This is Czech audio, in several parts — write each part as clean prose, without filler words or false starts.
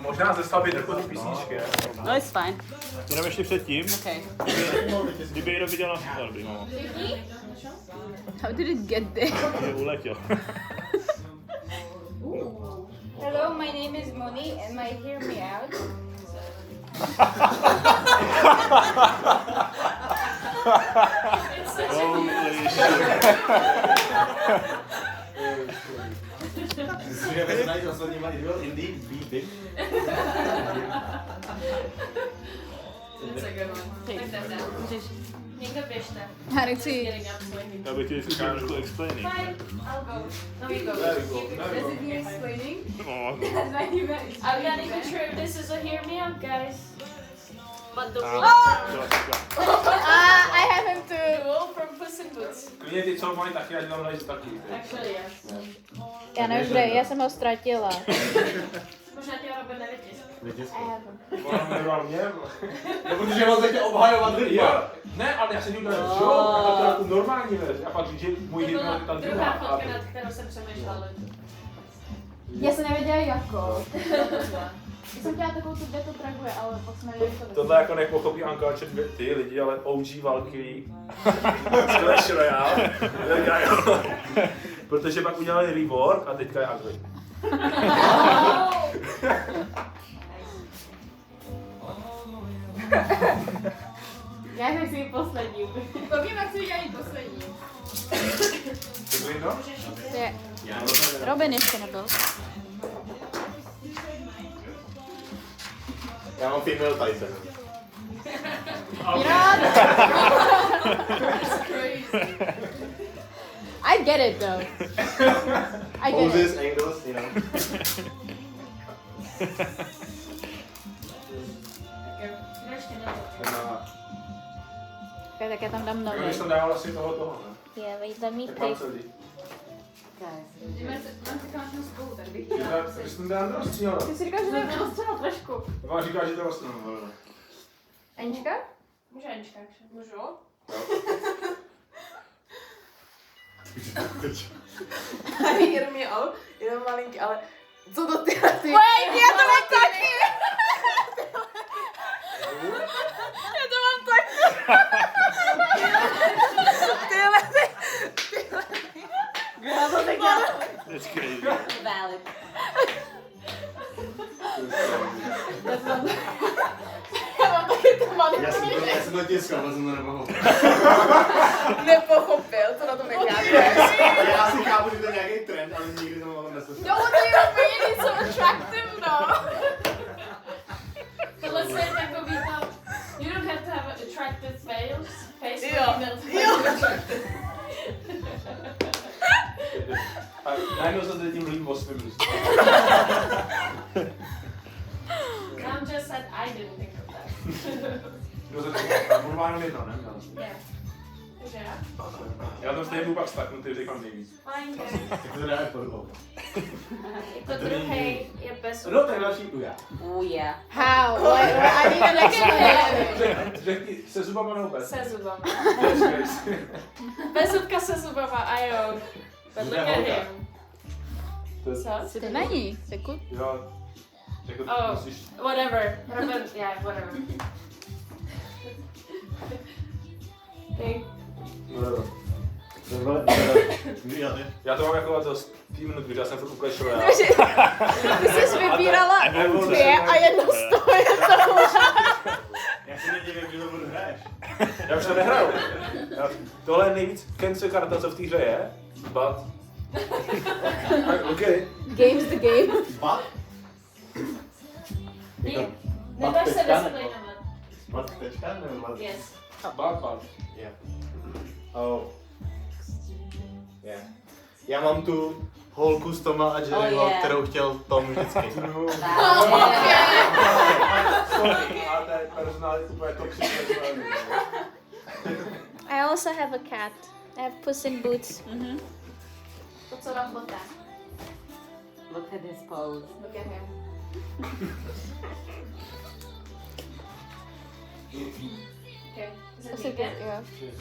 Možná zestavit jako ty písničky, ne? No, it's fine. Jenom ještě předtím, Okay. kdyby někdo viděl na dobrý, no. How did it get there? Je uletěl. Hello, my name is Moni and my hear me out. Holy shit. Myslím, že bez najít ostatníma idiot indie, be big. Můžeš. Někdo běžte. Já nechci. Já bych ti vždycky trošku explaining. Fine, I'll go. No, we go. There we go. Does it need explaining? No, I'm not even sure if this is a hear me out, guys. But the wolf, I have him the too. wolf from Puss in Boots. Klidně ty, co mají taky, ať tam najít taky. Actually, yes. Já nevím, kde, já jsem ho ztratila. Možná tě Robin nevytisk. Ona mi nedal mě. No, protože on se tě obhajovat líbí. Jo, ne, ale já jsem udělal joke, a to jako normální verzi. A pak říct, že můj To hit byla je ta druhá druhá. fotka, nad kterou jsem přemýšlela. Já jsem nevěděla jako. Já jsem chtěla takovou tu, kde to traguje, ale pak jsme nevěděli to. Tohle jako nepochopí Ankáče ty lidi, ale OG Valkyrie. Clash Royale. Protože pak udělali rework a teďka je ugly. Já nechci jít poslední. Povím, jak si udělají poslední. Co to jedno? Je. Robin ještě nebyl. Já mám female Tyson. I get it though. I get it. Poses, angles, you know. Okay, tak já tam dám Tak nový. když tam dával asi toho, ne? Yeah, wait, let me Tam pick. celý. Mám si to spolu, tak bych Ty jsi tam dal rozstříhal. Ty jsi říkal, že to je rozstřel trošku. Vám říká, že to je vlastně. Anička? Může Anička, můžu? Hear me out, jenom malinký, ale co to tyhle ty? Wait, já to mám taky! Já to mám taky! Tyhle ty! Já to taky mám. That's crazy. Valid. Já mám taky to malinký. Já jsem to tiskal, ale jsem to nemohl. Nepochopil, co na tom nechápe. Já si chápu, že to je nějaký trend, ale nikdy jsem ho neslyšel. No, to je úplně něco attractive, no. So let's say takový to, you don't have to have attractive face Jo. for email. A najednou se teď tím mluvím o svým listu. Mom just said I didn't think of that. Kdo se to mluví jenom jedno, ne? Yeah. Takže já? Já tam stejně budu pak staknu, ty říkám nejvíc. Fajn, Tak to dáme pod hlavu. jako druhý je bez No, tak další jdu já. Oh yeah. How? What? I need an explanation. Řekni, se zubama nebo bez? se zubama. Yes, guys. Bez zubka se zubama, a jo. But look at him. Co? To není. Sekund. Jo. Jako Oh, musíš... whatever. Robin, yeah, whatever. Okay. Já to mám jako za 3 minut, když já jsem furt u Clash Royale. Ty jsi vybírala dvě a jedno z toho je to. Já si nedivím, že to budu hraješ. Já už to nehraju. Tohle je nejvíc cancel karta, co v té hře je. But... Okay. Game's the game. Bat? Nedáš se disciplinovat. Bat tečka nebo bat? Yes. But. Yeah. Oh. Yeah. Já mám tu holku z Toma a Jerryho, Oh, yeah. kterou chtěl Tom vždycky. Sorry, ale to je personality úplně toxic personality. I also have a cat. I have Puss in Boots. To, co dám poté. Look at his pose. Look at him. Okay. Is it That's me a good, again? yeah. Okay.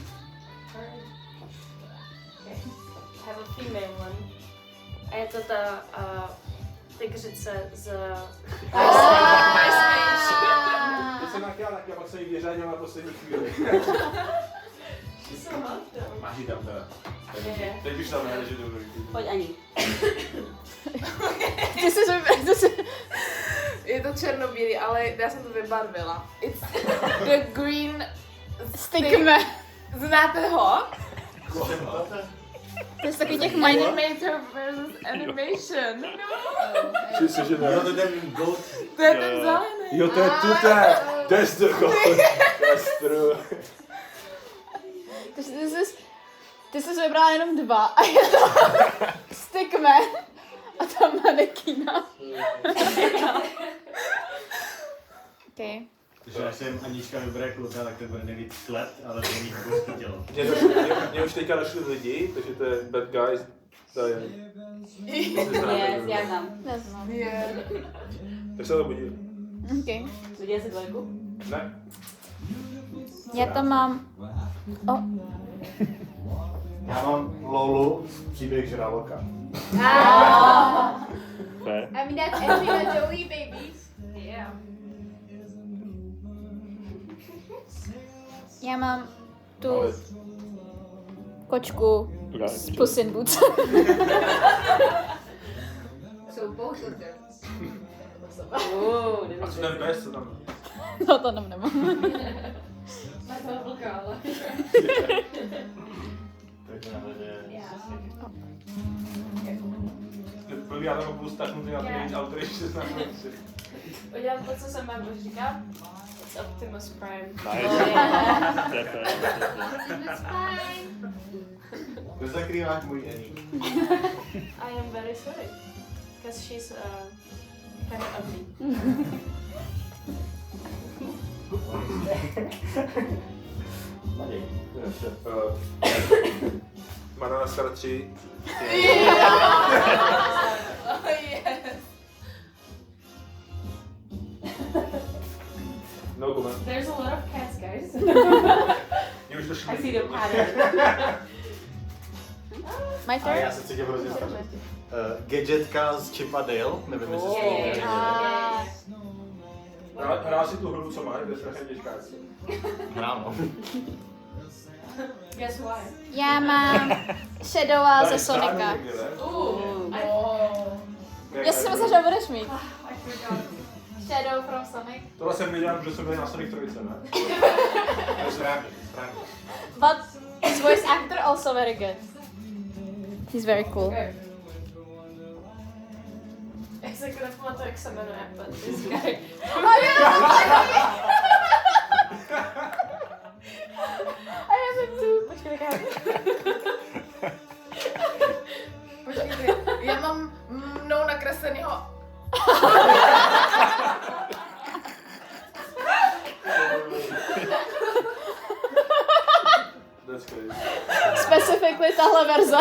I have a female one. A je to ta tygřice z... jsem ji vyřadil na poslední chvíli. She's so hot though. Máš ji tam teda. Je. Teď už tam nejde, že to dobrý. Pojď Ani. Je to černobílý, ale já jsem to vybarvila. It's the green Stickme. Znáte ho? To je takový těch minor... Animator versus animation. Myslím, že Jo, to je ten goat. To je ten zelený. Jo, to je tuté. To je struho. To je struho. Ty jsi vybrala jenom 2 a je to Stickman a tam manekína. Okay. Takže až jsem Anička vybere kluka, tak to bude nejvíc sled, ale to mít prostě tělo. Mě už teďka došli lidi, takže to je bad guys. To je... Yes, já znám. Neznám. Tak se to budí. Okay. Viděl jsi dvojku? Ne? Já tam mám... Já mám Lolu z Příběh žraloka. Fair. I mean that's Angelina Jolie, baby. Yeah. Já mám tu kočku z Puss in Boots. So both of them. A co ten pes, co tam? No to nemám. Máš toho vlka, ale... První já tam budu stačnout na ty autory, že znám. Udělám to, co jsem vám už říkal. It's Optimus Prime. Nice. To je fair. To zakrýváš můj Annie. I am very sorry. Because she's kind of ugly. Madagascar 3. Oh yes. No comment. There's a lot of cats, guys. Mě už došli. I see the pattern. My A já turn? se cítím hrozně starý. Gadgetka z Chip a Dale, nevím, jestli jste to viděli. Hrál si tu hru, co má, kde se strašně těžká. Hrál, no. Guess why? Já mám Shadowa ze Sonika. Já si myslím, že budeš mít. I forgot. Shadow from Sonic. Tohle jsem viděl, protože jsem byl na Sonic 3, ne? To je správně, správně. But his voice actor also very good. He's very cool. Okay. Já se nepamatuju, jak se jmenuje, but this guy. I have him too. Počkej, Počkejte, já mám mnou nakreslenýho. That's crazy. specifically tahle verze.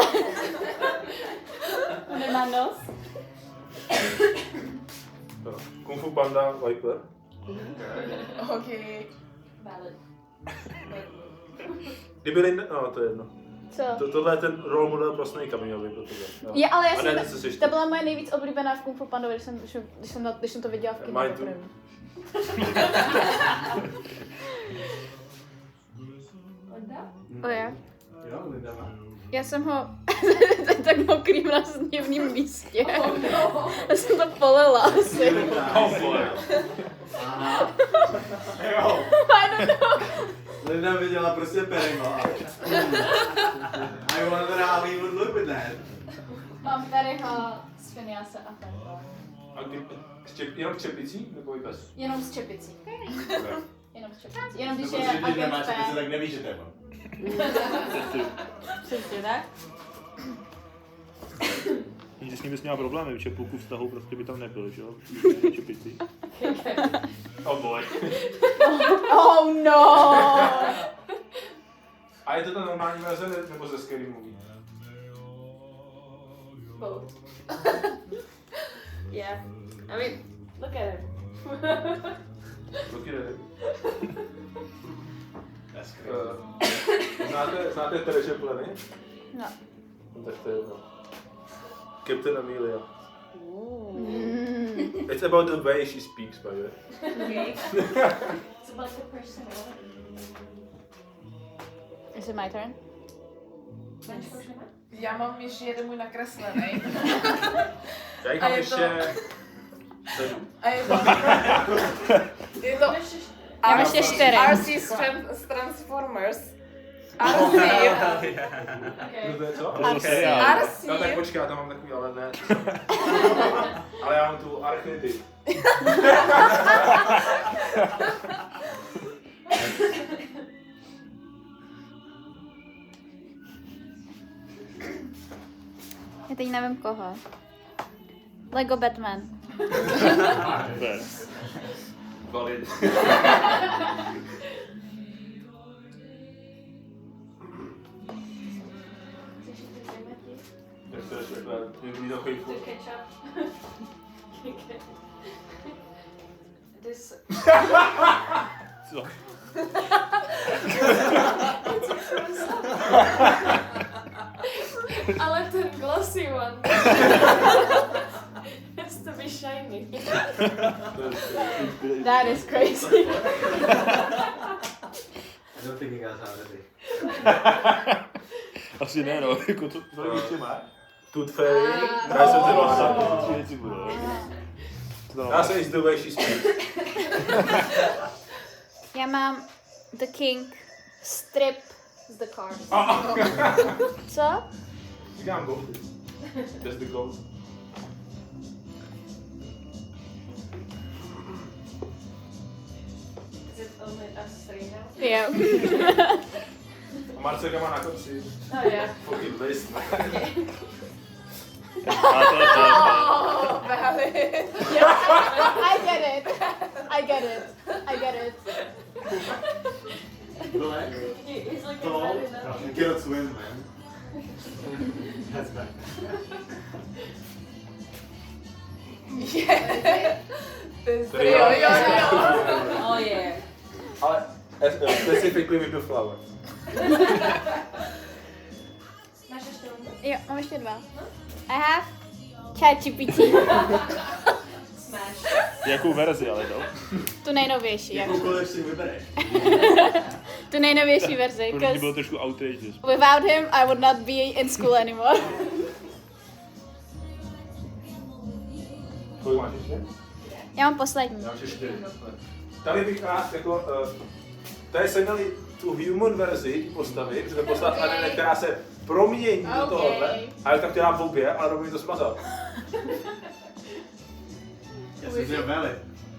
Nemá nos? Kung Fu Panda Viper. Okay. Valid. Kdyby nejde, no to je jedno. Co? Tohle je ten role model pro Snake, aby měl být pro tebe. Jo. Je, ale já A ne, ty jsem, jsi to byla moje nejvíc oblíbená v Kung Fu Pandovi, když jsem to viděla v kinu Mine poprvé. Linda? O já? Jo, Linda má. Já jsem ho tak mokrý na sněvním místě. Já jsem to polila asi. Oh boy. Aha. Jo. I don't know. Linda viděla prostě Perryho. I wonder how he would look with that. Mám Perryho z Phinease a Ferba. A jenom čepicí, nebo i bez? Jenom z čepicí. Jenom z čepicí. Jenom když No, je protože když agent nemáš čepice, P. tak nevíš, že to je on. Přesně tak. Že s ním bys měla problémy, že půlku vztahu prostě by tam nebyl, že jo? Čepicí. Oh boy. Oh no! A je to ta normální verze nebo ze Scary Movie? Both. Yeah. I mean, look at him. Taky ne. That's crazy. Znáte Treasure Plany? No. No, tak to je jedno. Captain Amelia. It's about the way she speaks, by the way. Okay. It's about the personality. Is it my turn? Já mám ještě jeden můj nakreslený. Já jich A mám je to- ještě 7. A je to... je to... Já mám ještě 4. RC Transformers. RC. To je co? To byl seriál. RC. No tak počkej, já tam mám takový, ale ne. Ale já mám tu Archnidy. Já teď nevím koho. Lego Batman. Super. Valid. Jak to ještě takhle, někdy takový The furt. ketchup. This. Co? Ale ten glossy one. Has to be shiny. That is crazy. I don't think you guys have anything. Asi ne, no. Jako to ještě má? Tooth Fairy. Já jsem ty vlastně. Tři věci budou. Já se the way she speaks. Já mám The King strip z The Cars. Co? Říkám gold. That's the gold. Is it only us three now? Jo. A Marcelka má na konci Oh yeah. fucking list. Oh, valid. I get it. I get it. I get it. Black. He's looking Tall. bad enough. You cannot swim, man. That's bad. Oh yeah. Ale specifically with the flower. Máš ještě jednu? Jo, mám ještě 2. I have ChatGPT. Smash. Jakou verzi, ale to? Tu nejnovější. Jakou kolej si vybereš? Tu nejnovější verzi. Pro mě bylo 'Cause trošku outrageous. without him, I would not be in school anymore. Kolik máš ještě? Já mám poslední. Já mám ještě 4. Tady bych rád jako, tady jsme měli tu human verzi té postavy, protože to je postava anime, která se promění do tohohle, a já tak chtěla v obě, ale Robo mi to smazal. Já jsem si Veli.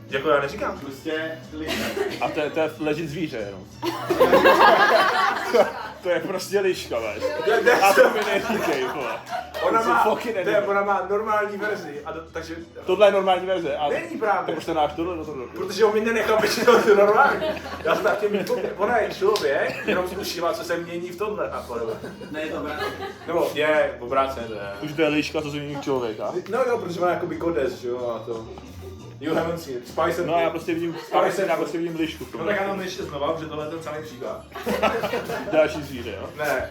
Jako já neříkám. Prostě liška. A to je legit zvíře jenom. To je prostě liška, veš. A to mi neříkej, vole. Ona má, fucking animal. ona má normální verzi, a takže Tohle je normální verze. A není právě. proč to dáš tohle do toho? Protože on mi nenechal většinou to normální. Já jsem taky mít obě. Ona je člověk, jenom zkušila, co se mění v tomhle a podobně. Ne, je to obráceně. Nebo je, obráceně to je. Už to je liška, co se mění v člověka. No jo, protože má jakoby kodes, že jo, a to. You haven't seen it. Spice and No já prostě vidím, já prostě vidím lišku v No tom. tak já tam ještě znova, protože tohle je ten celý příklad. Další zvíře, jo? Ne,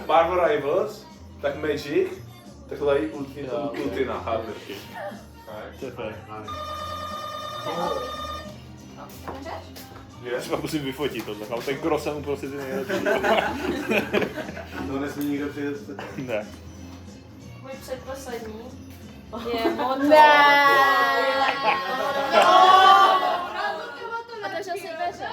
Marvel Rivals, tak Magic, tak tohle je Ultina, Harvard. To je fér. Je? Třeba musím vyfotit tohle, ale ten Grossen uprostřed ty nejlepší. To nesmí nikdo přijet. Ne. Můj předposlední je Moto. Ne. Otevřel jsi dveře?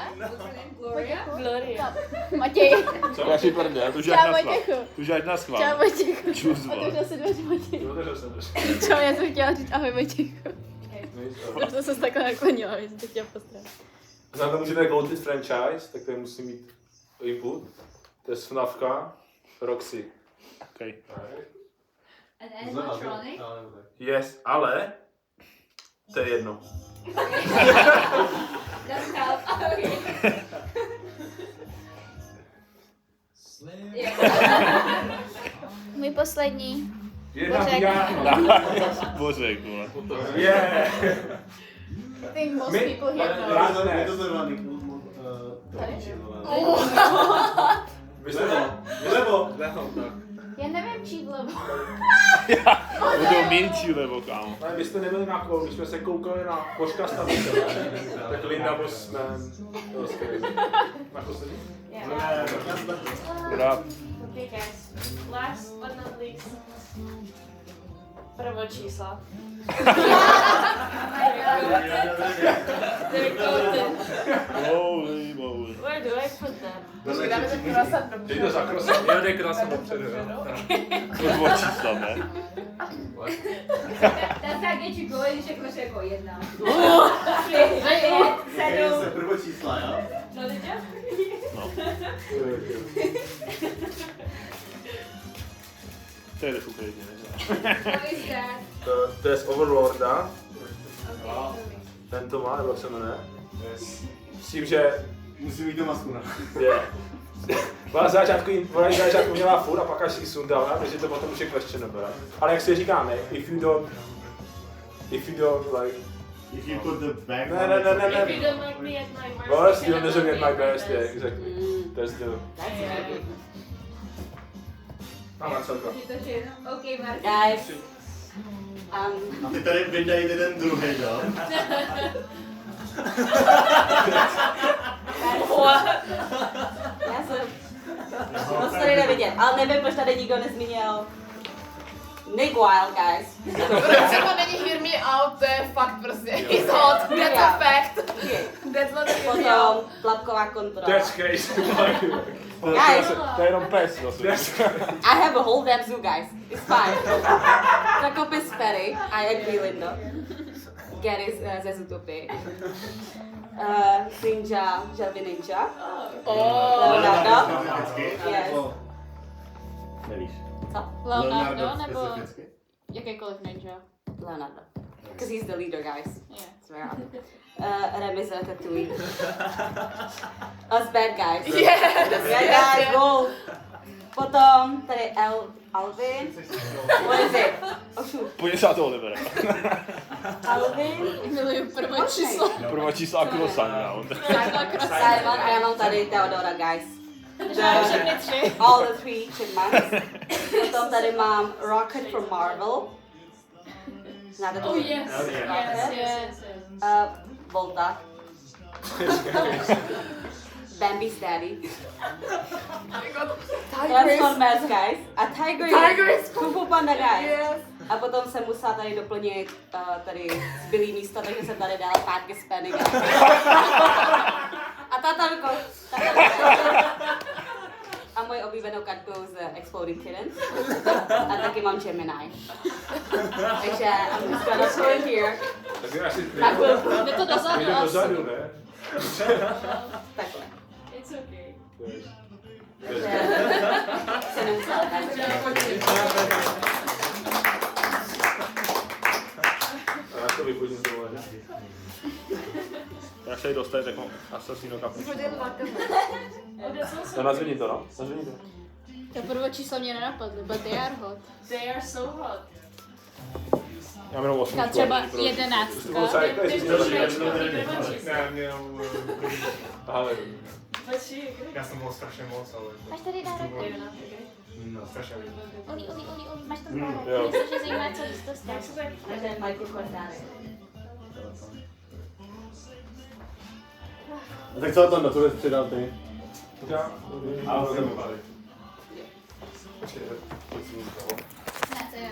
Gloria. Matěj. Já si prdě, to už Čau, ať na schvál. Vojtěchu. To už ať na schvál. Čau Vojtěchu. Čus, vole. Otevřel jsi dveře, Matěj. Jo, takže jsem to. Čau, já jsem chtěla říct ahoj Vojtěchu. Proto jsem se takhle naklonila, že jsem to chtěla pozdravit. Znám tomu, že to je Goldfish franchise, tak tady musí mít input. To je FNAFka, Roxy. Okay. An animatronic? Yes, ale to je jedno. Doesn't help. Okay. Můj poslední. Jedna Bořek. pigána. Bořek, vole. Yeah. I think most My- people here know. Rád Je to ne. zrovna Vy jste to? Levo. Levo, tak. Já nevím, čí vlevo. Budou menší levo, kámo. Ale vy jste nebyli na kolu, když jsme se koukali na Koška stavice, tak Linda was man. To was crazy. Na poslední? Rád. Okay guys, last but not least. Prvo číslo. They're golden. Holy moly. Where do I put them? Počkej, dáme ten croissant do Dej to za krosem. Jo, jde krásně dopředu, jo. To dvou čísla, ne? That's how get you going, když jako jako 1. Se prvo čísla, jo? No, did you? No. To je super jedině, What is that? To je z Overlorda. Okay. Ten to má, nebo jak se jmenuje? Yes. S tím, že Musím mít to masku, ne? je. Ona na začátku měla furt a pak až ji sundala, takže to potom už je questionable. Ale jak si říkáme, if you don't like... If you put the back Ne. If you don't like me at my worst, Worst, you doesn't get my best, yeah, exactly. That's the... A Marcelka. Okay, Mark. Guys. A ty tady vydají ten druhý, jo? Já jsem moc tady nevidět, ale nevím, proč tady nikdo nezmínil Nick Wilde, guys. Proč to není hear me out, to je fakt prostě. He's hot, that's a fact. That's not a hear me out. Potom tlapková kontrola. That's crazy. Guys, To je jenom pes zase. I have a whole damn zoo, guys. It's fine. Zakopis Perry, I agree, Lindo. Gary ze Zootopii. Ninja, želvy ninja. Leonardo. Yes. Nevíš. Co? Leonardo nebo specificky? jakýkoliv ninja? Leonardo. Because he's the leader, guys. Yeah. Swear on. Remy z Ratatouille. Us bad guys. Yes, Yeah, guys, goal. Potom tady Alvin. What is it? Oh shoot. Pojď se to Olivera. Alvin. Miluju prvé číslo. První čísla a croissant, no. Simon a já mám tady Theodora, guys. Všechny 3. All the 3 chipmunks. Potom tady mám Rocket from Marvel. Znáte to? Oh yes, yes. Volta. Bambi's daddy. Transformers, guys. A Tiger Kung Fu Panda, guys. Yes. A potom jsem musela tady doplnit tady zbylý místo, takže jsem tady dala pátky z Penny. A tatarko. A moji oblíbenou kartou z Exploding Kittens. A taky mám Gemini. Takže I'm just gonna throw it here. Tak je asi... Na chvilku. Jde to dozadu Jde asi. dozadu, ne? Takhle. It's okay. Takže se nemusela A já to vypojím z dole. Já se tady dostanu takovou Assassino kapučku. No nazvini to, no. Nazvini to. To prvé číslo mě nenapadly, but they are hot. They are so hot. Já mám jenom 8. Tak třeba 11. Ale... Já jsem byl strašně moc, ale... Máš tady dárek? No, strašně moc. Oli, máš tam dárek? jo. Mě strašně zajímá, co jsi dostal. Takže Michael Cortázar. Tak co tam, to bys přidal ty? Já... A jsem bavit. Počkej, Ne, to je